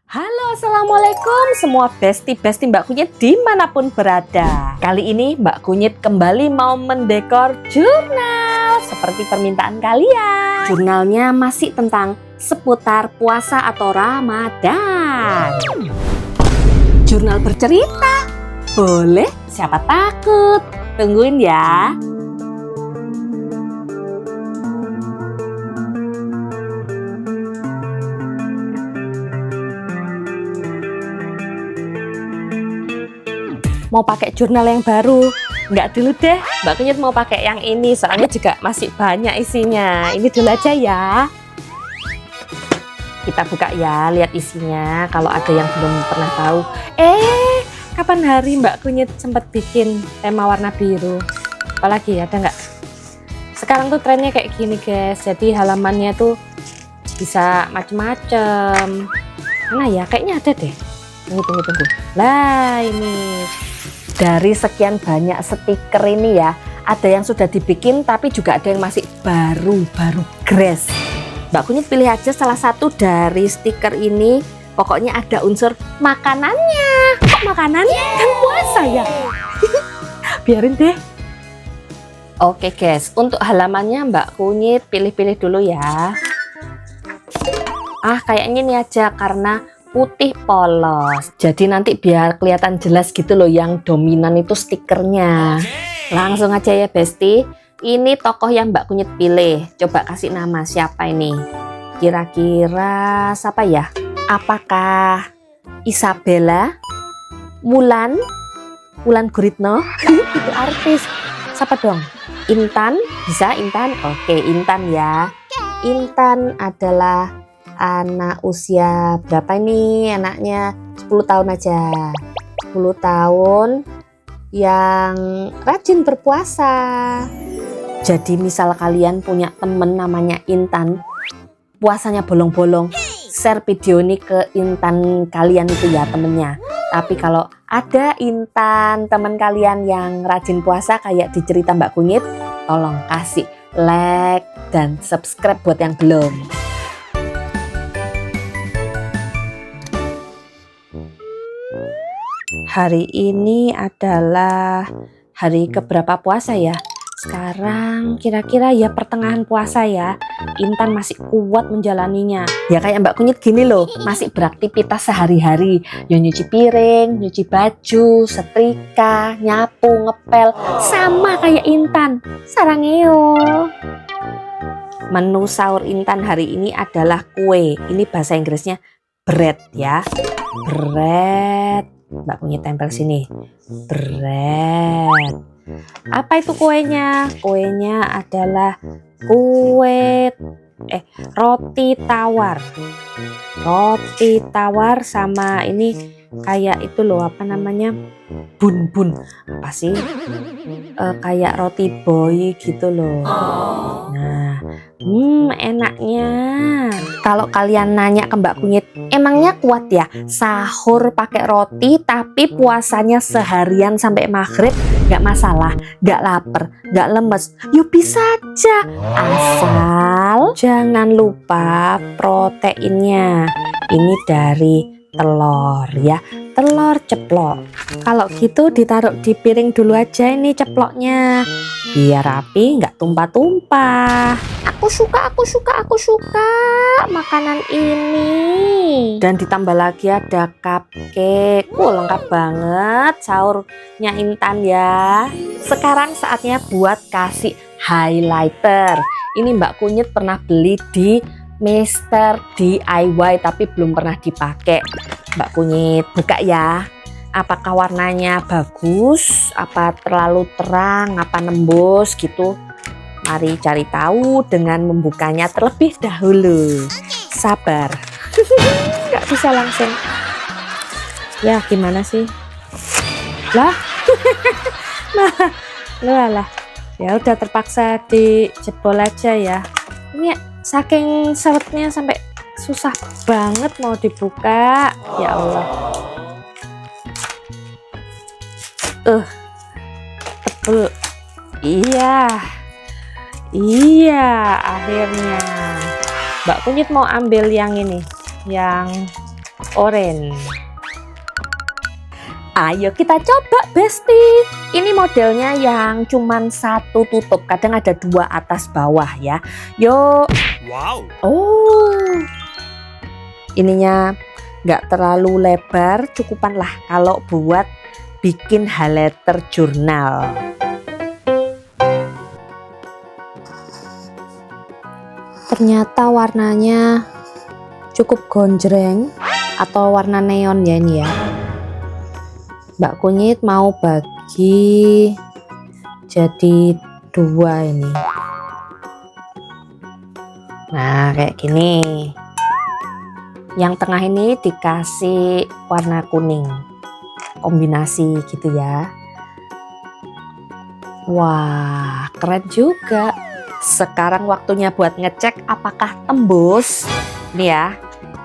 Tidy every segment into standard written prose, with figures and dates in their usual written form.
Halo, assalamualaikum semua besti-besti Mbak Kunyit dimanapun berada. Kali ini Mbak Kunyit kembali mau mendekor jurnal seperti permintaan kalian. Jurnalnya masih tentang seputar puasa atau Ramadan. Jurnal bercerita, boleh? Siapa takut? Tungguin ya. Mau pakai jurnal yang baru? Nggak dulu deh, Mbak Kunyit mau pakai yang ini, soalnya juga masih banyak isinya. Ini dulu aja ya. Kita buka ya, lihat isinya. Kalau ada yang belum pernah tahu. Kapan hari Mbak Kunyit sempat bikin tema warna biru? Apalagi ada nggak? Sekarang tuh trennya kayak gini guys, jadi halamannya tuh bisa macem-macem. Mana ya? Kayaknya ada deh. Tunggu. Lah ini. Dari sekian banyak stiker ini ya, ada yang sudah dibikin tapi juga ada yang masih baru gres. Mbak Kunyit pilih aja salah satu dari stiker ini. Pokoknya ada unsur makanannya. Kok makanannya? Kan puasa ya. Biarin deh. Oke guys, untuk halamannya Mbak Kunyit pilih-pilih dulu ya. Kayaknya ini aja karena putih polos, jadi nanti biar kelihatan jelas gitu loh, yang dominan itu stikernya. Langsung aja ya besti, ini tokoh yang Mbak Kunyit pilih. Coba kasih nama, siapa ini? Kira-kira siapa ya? Apakah Isabella? Wulan Guritno? Itu artis. Siapa dong? Intan? Bisa Intan? Oke, Intan ya. Intan adalah anak usia berapa ini? Anaknya 10 tahun aja. 10 tahun yang rajin berpuasa. Jadi misal kalian punya temen namanya Intan, puasanya bolong-bolong, share video ini ke Intan kalian itu ya temennya. Tapi kalau ada Intan teman kalian yang rajin puasa kayak di cerita Mbak Kunyit, tolong kasih like dan subscribe buat yang belum. Hari ini adalah hari keberapa puasa ya? Sekarang kira-kira ya pertengahan puasa ya. Intan masih kuat menjalaninya. Ya kayak Mbak Kunyit gini loh, masih beraktivitas sehari-hari. Ya nyuci piring, nyuci baju, setrika, nyapu, ngepel. Sama kayak Intan. Sarangeo. Menu sahur Intan hari ini adalah kue. Ini bahasa Inggrisnya bread ya. Bread. Mbak Kunyit tempel sini. Bread. Apa itu kuenya? Kuenya adalah roti tawar. Roti tawar sama ini kayak itu loh, apa namanya? Bun. Apa sih? Kayak roti boy gitu loh. Nah, enaknya. Kalau kalian nanya ke Mbak Kunyit, emangnya kuat ya sahur pakai roti tapi puasanya seharian sampai maghrib? Gak masalah, gak lapar, gak lemes, yuk bisa aja. Asal jangan lupa proteinnya. Ini dari telur ya, telur ceplok. Kalau gitu ditaruh di piring dulu aja ini ceploknya, biar rapi nggak tumpah-tumpah. Aku suka makanan ini. Dan ditambah lagi ada cupcake. Lengkap banget sahurnya Intan ya. Sekarang saatnya buat kasih highlighter. Ini Mbak Kunyit pernah beli di Mister DIY tapi belum pernah dipakai. Mbak Kunyit buka ya. Apakah warnanya bagus, apa terlalu terang, apa nembus gitu. Mari cari tahu dengan membukanya terlebih dahulu. Sabar. Nggak bisa langsung. Ya gimana sih? Lah. Lah. Ya udah terpaksa dijebol aja ya. Ini saking sawetnya sampai susah banget mau dibuka. Ya Allah. Tebel. Iya, akhirnya Mbak Kunyit mau ambil yang ini, yang Orange. Ayo kita coba Besti. Ini modelnya yang cuman satu tutup, kadang ada dua atas bawah ya. Yuk. Wow. Oh, ininya nggak terlalu lebar, cukupan lah kalau buat bikin highlighter jurnal. Ternyata warnanya cukup gonjreng atau warna neon ya ini ya. Mbak Kunyit mau bagi jadi dua ini. Nah kayak gini. Yang tengah ini dikasih warna kuning, kombinasi gitu ya. Wah keren juga. Sekarang waktunya buat ngecek apakah tembus. Nih ya,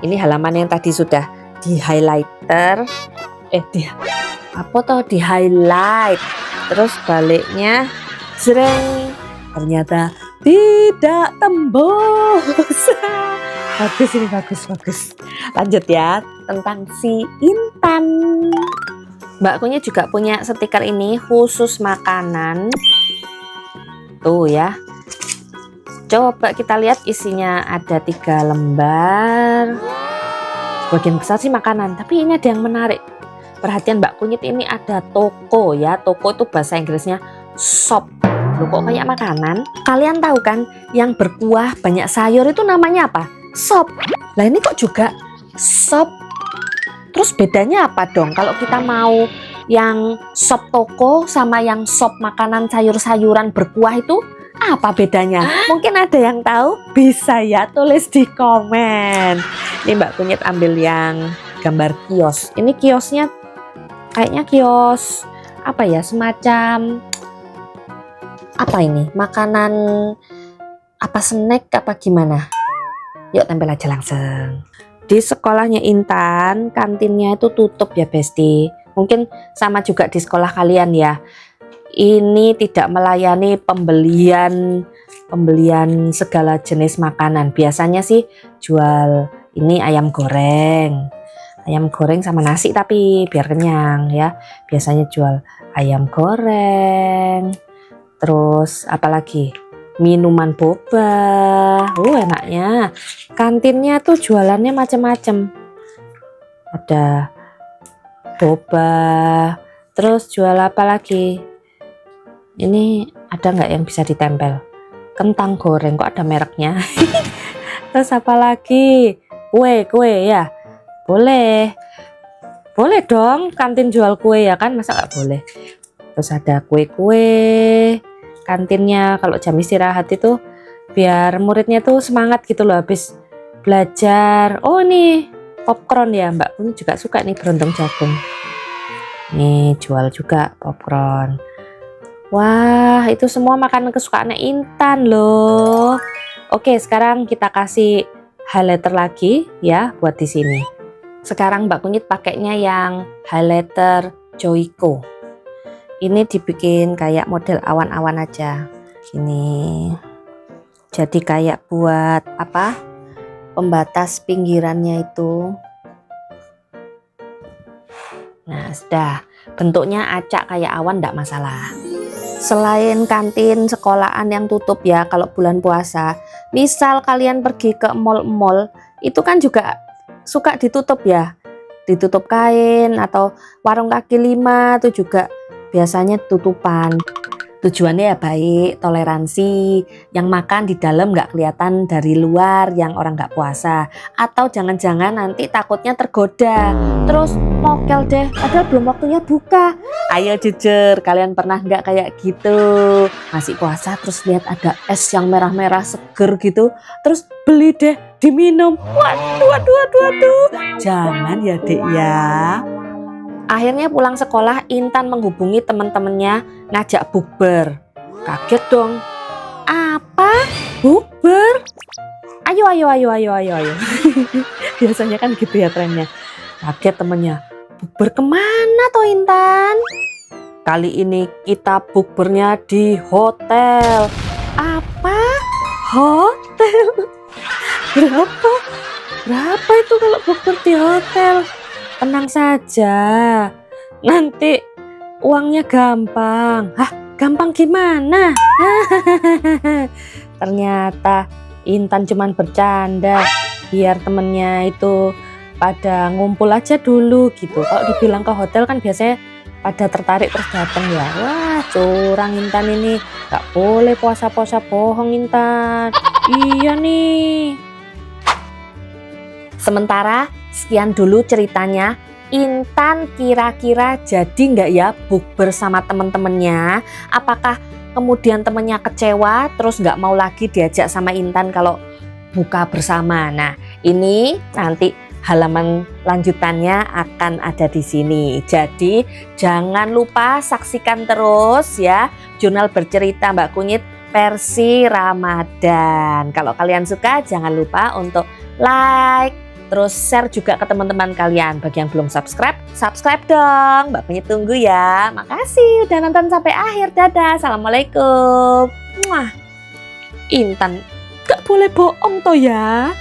ini halaman yang tadi sudah di highlighter, di highlight, terus baliknya sering ternyata tidak tembus. Bagus ini, bagus. Lanjut ya, tentang si Intan. Mbak Kunyit juga punya stiker ini khusus makanan. Tuh ya. Coba kita lihat isinya, ada 3 lembar. Bagian besar sih makanan, tapi ini ada yang menarik. Perhatian Mbak Kunyit, ini ada toko ya. Toko itu bahasa Inggrisnya shop. Loh kok kayak makanan? Kalian tahu kan yang berkuah banyak sayur itu namanya apa? Shop. Lah ini kok juga shop? Terus bedanya apa dong kalau kita mau yang shop toko sama yang shop makanan sayur-sayuran berkuah itu? Apa bedanya? Mungkin ada yang tahu, bisa ya tulis di komen. Ini Mbak Kunyit ambil yang gambar kios. Ini kiosnya kayaknya kios apa ya, semacam apa ini, makanan apa, snack apa gimana. Yuk tempel aja langsung. Di sekolahnya Intan kantinnya itu tutup ya Besti. Mungkin sama juga di sekolah kalian ya. Ini tidak melayani pembelian segala jenis makanan. Biasanya sih jual ini ayam goreng sama nasi, tapi biar kenyang ya. Biasanya jual ayam goreng, terus apalagi minuman boba. Enaknya kantinnya tuh jualannya macam-macam. Ada boba, terus jual apa lagi? Ini ada nggak yang bisa ditempel? Kentang goreng, kok ada mereknya. Terus apa lagi? Kue ya. Boleh dong kantin jual kue ya kan, masa nggak boleh. Terus ada kue kantinnya kalau jam istirahat itu biar muridnya tuh semangat gitu loh habis belajar. Oh nih popcorn ya, Mbak Kunyit juga suka nih berondong jagung. Nih jual juga popcorn. Wah itu semua makanan kesukaannya Intan loh. Oke sekarang kita kasih highlighter lagi ya buat di sini. Sekarang Mbak Kunyit pakainya yang highlighter Joico. Ini dibikin kayak model awan-awan aja. Ini jadi kayak buat apa? Pembatas pinggirannya itu. Nah sudah, bentuknya acak kayak awan, enggak masalah. Selain kantin sekolahan yang tutup ya kalau bulan puasa, misal kalian pergi ke mall-mall itu kan juga suka ditutup ya, ditutup kain, atau warung kaki lima itu juga biasanya tutupan. Tujuannya ya baik, toleransi, yang makan di dalam nggak kelihatan dari luar, yang orang nggak puasa, atau jangan-jangan nanti takutnya tergoda terus mokel deh padahal belum waktunya buka. Ayo jujur, kalian pernah nggak kayak gitu, masih puasa terus lihat ada es yang merah-merah seger gitu terus beli deh diminum? Waduh, jangan ya dek ya. Akhirnya pulang sekolah, Intan menghubungi teman-temannya ngajak bukber. Kaget dong. Apa? Bukber? Ayo. Biasanya kan gitu ya trennya. Kaget temennya. Bukber kemana toh Intan? Kali ini kita bukbernya di hotel. Apa? Hotel? Berapa? Berapa itu kalau bukber di hotel? Tenang saja, nanti uangnya gampang. Hah, gampang gimana? Ternyata Intan cuman bercanda biar temennya itu pada ngumpul aja dulu gitu. Kalau dibilang ke hotel kan biasanya pada tertarik terus datang ya. Wah, curang Intan ini. Gak boleh puasa-puasa bohong Intan. Iya nih. Sementara sekian dulu ceritanya. Intan kira-kira jadi nggak ya bukber sama temen-temennya? Apakah kemudian temennya kecewa terus nggak mau lagi diajak sama Intan kalau buka bersama? Nah, ini nanti halaman lanjutannya akan ada di sini. Jadi jangan lupa saksikan terus ya Jurnal Bercerita Mbak Kunyit versi Ramadan. Kalau kalian suka jangan lupa untuk like, terus share juga ke teman-teman kalian. Bagi yang belum subscribe, subscribe dong. Mbak Kunyit tunggu ya. Makasih udah nonton sampai akhir. Dadah. Assalamualaikum. Muah. Intan gak boleh bohong toh ya.